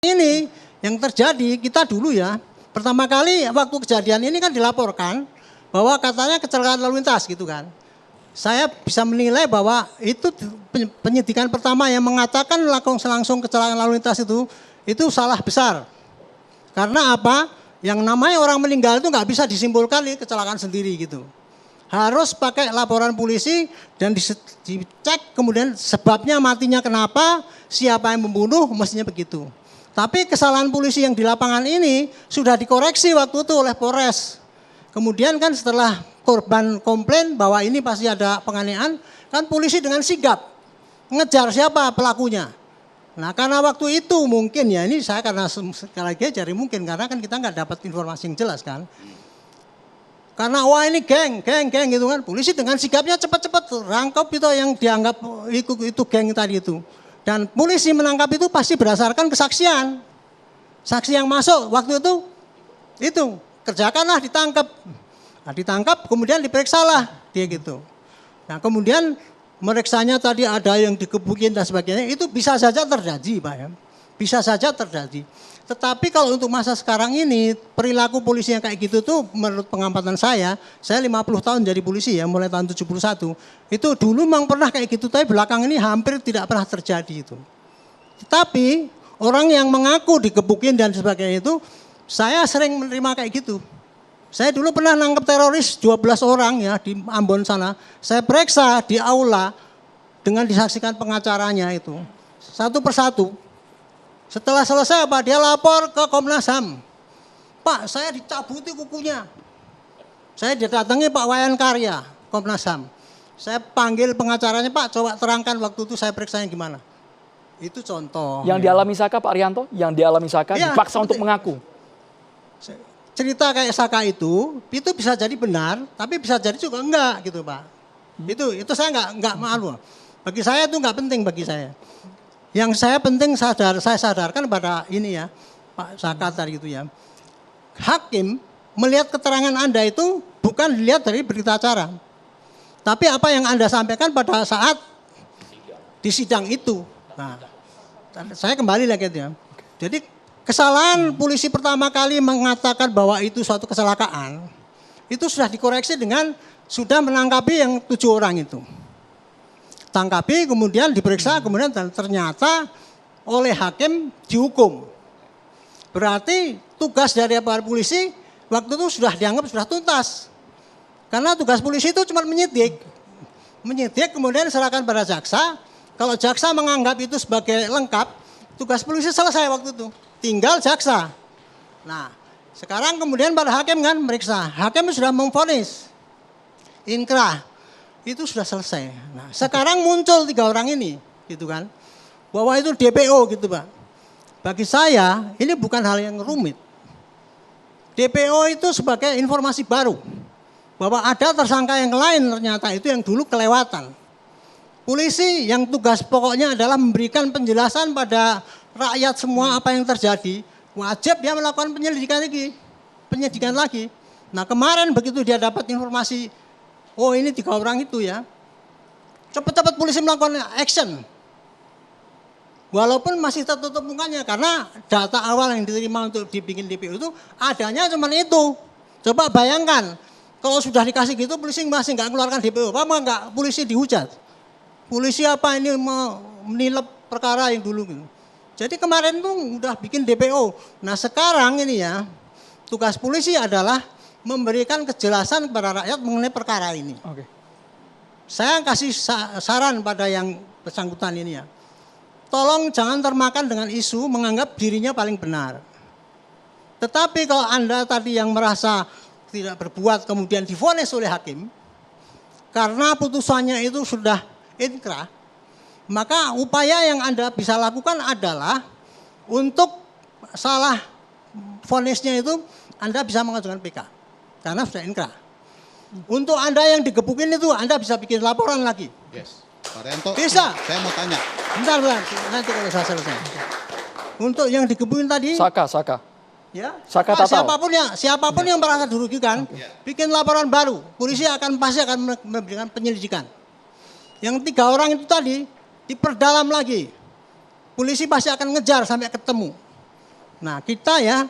Ini yang terjadi kita dulu ya, pertama kali waktu kejadian ini kan dilaporkan bahwa katanya kecelakaan lalu lintas gitu kan. Saya bisa menilai bahwa itu penyidikan pertama yang mengatakan langsung kecelakaan lalu lintas itu salah besar. Karena apa? Yang namanya orang meninggal itu nggak bisa disimpulkan kecelakaan sendiri gitu. Harus pakai laporan polisi dan dicek kemudian sebabnya matinya kenapa, siapa yang membunuh, mestinya begitu. Tapi kesalahan polisi yang di lapangan ini sudah dikoreksi waktu itu oleh Polres. Kemudian kan setelah korban komplain bahwa ini pasti ada penganiayaan, kan polisi dengan sigap ngejar siapa pelakunya. Nah karena waktu itu mungkin ya, ini saya karena sekali lagi cari mungkin karena kan kita nggak dapat informasi yang jelas kan. Karena wah ini geng gitu kan, polisi dengan sigapnya cepat-cepat rangkap itu yang dianggap itu geng tadi itu. Dan polisi menangkap itu pasti berdasarkan kesaksian. Saksi yang masuk waktu itu kerjakanlah ditangkap. Nah, ditangkap kemudian diperiksalah dia gitu. Nah kemudian meriksanya tadi ada yang dikebukin dan sebagainya, itu bisa saja terjadi Pak ya. Bisa saja terjadi. Tetapi kalau untuk masa sekarang ini perilaku polisi yang kayak gitu tuh menurut pengamatan saya 50 tahun jadi polisi ya mulai tahun 71. Itu dulu memang pernah kayak gitu tapi belakang ini hampir tidak pernah terjadi itu. Tetapi orang yang mengaku digebukin dan sebagainya itu saya sering menerima kayak gitu. Saya dulu pernah nangkep teroris 12 orang ya di Ambon sana. Saya periksa di aula dengan disaksikan pengacaranya itu. Satu persatu. Setelah selesai apa? Dia lapor ke Komnas HAM. Pak, saya dicabuti kukunya. Saya didatangi Pak Wayan Karya, Komnas HAM. Saya panggil pengacaranya, Pak, coba terangkan waktu itu saya periksanya gimana. Itu contoh. Yang dialami Saka, Pak Arianto, yang dialami Saka ya, dipaksa untuk mengaku. Cerita kayak Saka itu bisa jadi benar, tapi bisa jadi juga enggak gitu Pak. Itu saya enggak malu. Bagi saya itu enggak penting bagi saya. Yang saya penting saya sadarkan pada ini ya, Pak Saka tadi itu ya. Hakim melihat keterangan Anda itu bukan dilihat dari berita acara. Tapi apa yang Anda sampaikan pada saat di sidang itu. Nah, saya kembali lagi ya. Jadi kesalahan polisi pertama kali mengatakan bahwa itu suatu kecelakaan, itu sudah dikoreksi dengan sudah menangkapi yang 7 orang itu. Tangkapi, kemudian diperiksa, kemudian dan ternyata oleh hakim dihukum. Berarti tugas dari aparat polisi waktu itu sudah dianggap sudah tuntas. Karena tugas polisi itu cuma menyidik. Menyidik kemudian diserahkan pada jaksa. Kalau jaksa menganggap itu sebagai lengkap, tugas polisi selesai waktu itu. Tinggal jaksa. Nah, sekarang kemudian pada hakim kan meriksa. Hakim sudah memvonis. Inkrah. Itu sudah selesai. Nah, sekarang muncul 3 orang ini, gitu kan. Bahwa itu DPO gitu, Pak. Bagi saya, ini bukan hal yang rumit. DPO itu sebagai informasi baru. Bahwa ada tersangka yang lain ternyata itu yang dulu kelewatan. Polisi yang tugas pokoknya adalah memberikan penjelasan pada rakyat semua apa yang terjadi. Wajib dia melakukan penyidikan lagi. Nah, kemarin begitu dia dapat informasi, oh ini 3 orang itu ya. Cepat-cepat polisi melakukan action. Walaupun masih tertutup mukanya karena data awal yang diterima untuk dibikin DPO itu adanya cuma itu. Coba bayangkan kalau sudah dikasih gitu polisi masih nggak mengeluarkan DPO, apa nggak polisi dihujat? Polisi apa ini menilep perkara yang dulu gitu. Jadi kemarin tuh udah bikin DPO. Nah sekarang ini ya tugas polisi adalah memberikan kejelasan kepada rakyat mengenai perkara ini. Oke. Saya kasih saran pada yang bersangkutan ini ya. Tolong jangan termakan dengan isu menganggap dirinya paling benar. Tetapi kalau Anda tadi yang merasa tidak berbuat kemudian divonis oleh hakim, karena putusannya itu sudah inkrah, maka upaya yang Anda bisa lakukan adalah untuk salah vonisnya itu Anda bisa mengajukan PK. Karena sudah inkrah. Untuk Anda yang digebukin itu Anda bisa bikin laporan lagi. Yes. Pak Arianto, bisa. Saya mau tanya. Bentar, nanti kalau saya selesai. Untuk yang digebukin tadi. Saka. Ya. Saka Tatal. Siapapun yang merasa dirugikan, bikin laporan baru. Polisi pasti akan memberikan penyelidikan. Yang 3 orang itu tadi diperdalam lagi. Polisi pasti akan ngejar sampai ketemu. Nah kita ya,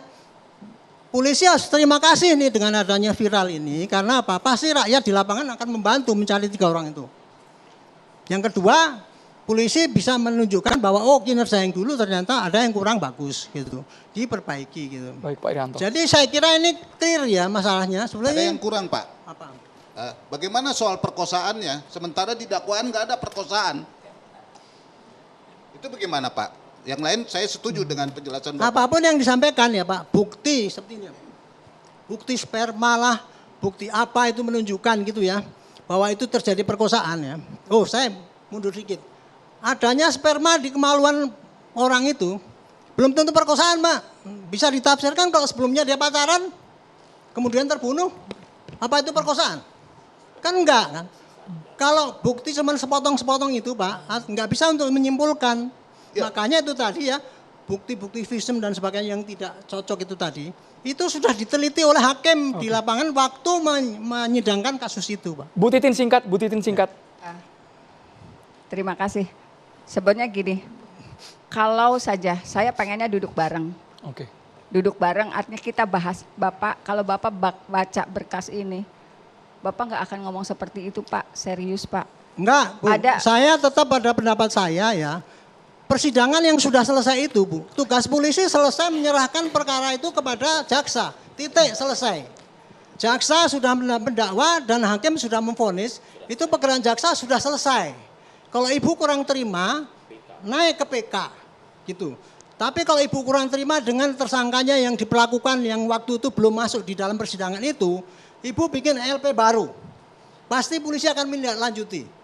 polisi harus terima kasih nih dengan adanya viral ini. Karena apa? Pasti rakyat di lapangan akan membantu mencari 3 orang itu. Yang kedua, polisi bisa menunjukkan bahwa oh kinerja yang dulu ternyata ada yang kurang bagus gitu. Diperbaiki gitu. Baik Pak Irianto. Jadi saya kira ini clear ya masalahnya. Ada Sebenarnya yang kurang Pak. apa? Bagaimana soal perkosaannya? Sementara di dakwaan nggak ada perkosaan. Itu bagaimana Pak? Yang lain saya setuju dengan penjelasan Bapak. Apapun yang disampaikan ya Pak, bukti seperti ini. Bukti sperma lah, bukti apa itu menunjukkan gitu ya. Bahwa itu terjadi perkosaan ya. Oh saya mundur dikit. Adanya sperma di kemaluan orang itu belum tentu perkosaan Pak. Bisa ditafsirkan kalau sebelumnya dia pacaran, kemudian terbunuh. Apa itu perkosaan? Kan enggak kan. Kalau bukti cuma sepotong-sepotong itu Pak, enggak bisa untuk menyimpulkan. Ya. Makanya itu tadi ya, bukti-bukti visum dan sebagainya yang tidak cocok itu tadi, itu sudah diteliti oleh hakim di lapangan waktu menyidangkan kasus itu Pak. Bu Titin singkat. Terima kasih. Sebenarnya gini, kalau saja saya pengennya duduk bareng. Oke. Duduk bareng artinya kita bahas, Bapak, kalau Bapak baca berkas ini, Bapak nggak akan ngomong seperti itu Pak, serius Pak. Enggak Bu, saya tetap pada pendapat saya ya. Persidangan yang sudah selesai itu Bu, tugas polisi selesai menyerahkan perkara itu kepada jaksa, titik selesai. Jaksa sudah mendakwa dan hakim sudah memvonis, itu pekerjaan jaksa sudah selesai. Kalau ibu kurang terima, naik ke PK gitu. Tapi kalau ibu kurang terima dengan tersangkanya yang diperlakukan yang waktu itu belum masuk di dalam persidangan itu, ibu bikin LP baru. Pasti polisi akan menindaklanjuti.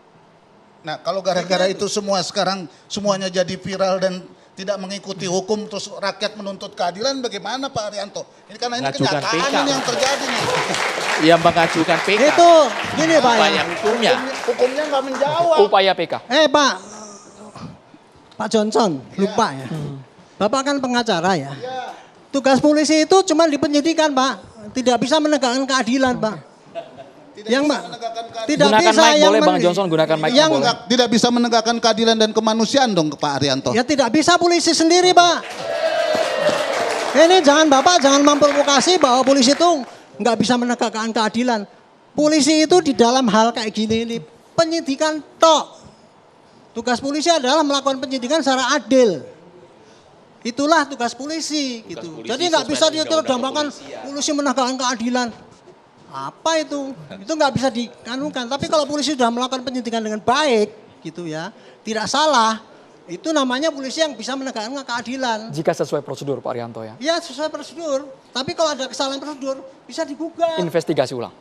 Nah kalau gara-gara itu semua sekarang semuanya jadi viral dan tidak mengikuti hukum terus rakyat menuntut keadilan bagaimana Pak Arianto? Ini karena ini Mengajukan kenyataan PK. ini yang terjadi nih. Yang mengajukan PK. Itu gini Pak ya. Upaya hukumnya. Hukumnya nggak menjawab. Upaya PK. Pak Johnson, lupa ya. Bapak kan pengacara ya. Tugas polisi itu cuma di penyidikan Pak. Tidak bisa menegakkan keadilan Pak. Tidak Gunakan bisa mic yang boleh Bang Johnson, gunakan mic yang boleh. Tidak bisa menegakkan keadilan dan kemanusiaan dong Pak Arianto. Ya tidak bisa polisi sendiri Pak. Ini jangan memprovokasi bahwa polisi itu nggak bisa menegakkan keadilan. Polisi itu di dalam hal kayak gini ini penyidikan tok. Tugas polisi adalah melakukan penyidikan secara adil. Itulah tugas polisi gitu. polisi Jadi nggak bisa sesuai dia dengan tambahkan undang-undang polisi menegakkan keadilan. Apa itu? Itu nggak bisa dianukan. Tapi kalau polisi sudah melakukan penyidikan dengan baik gitu ya, tidak salah. Itu namanya polisi yang bisa menegakkan keadilan. Jika sesuai prosedur Pak Irianto ya. Ya sesuai prosedur. Tapi kalau ada kesalahan prosedur bisa digugat. Investigasi ulang.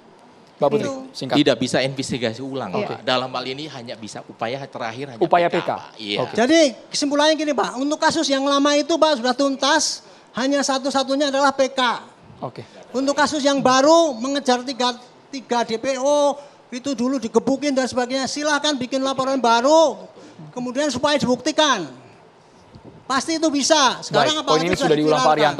Mbak Putri, Itu. singkat. Tidak bisa investigasi ulang. Oke. Pak. Dalam hal ini hanya bisa upaya terakhir hanya Upaya PK. Pak. Iya. Oke. Jadi kesimpulannya gini Pak, untuk kasus yang lama itu Pak sudah tuntas, hanya satu-satunya adalah PK. Oke. Untuk kasus yang baru mengejar tiga DPO, itu dulu digebukin dan sebagainya, silahkan bikin laporan baru, kemudian supaya dibuktikan. Pasti itu bisa. Sekarang Baik, apa poin ini sudah diulang Pak Arianto.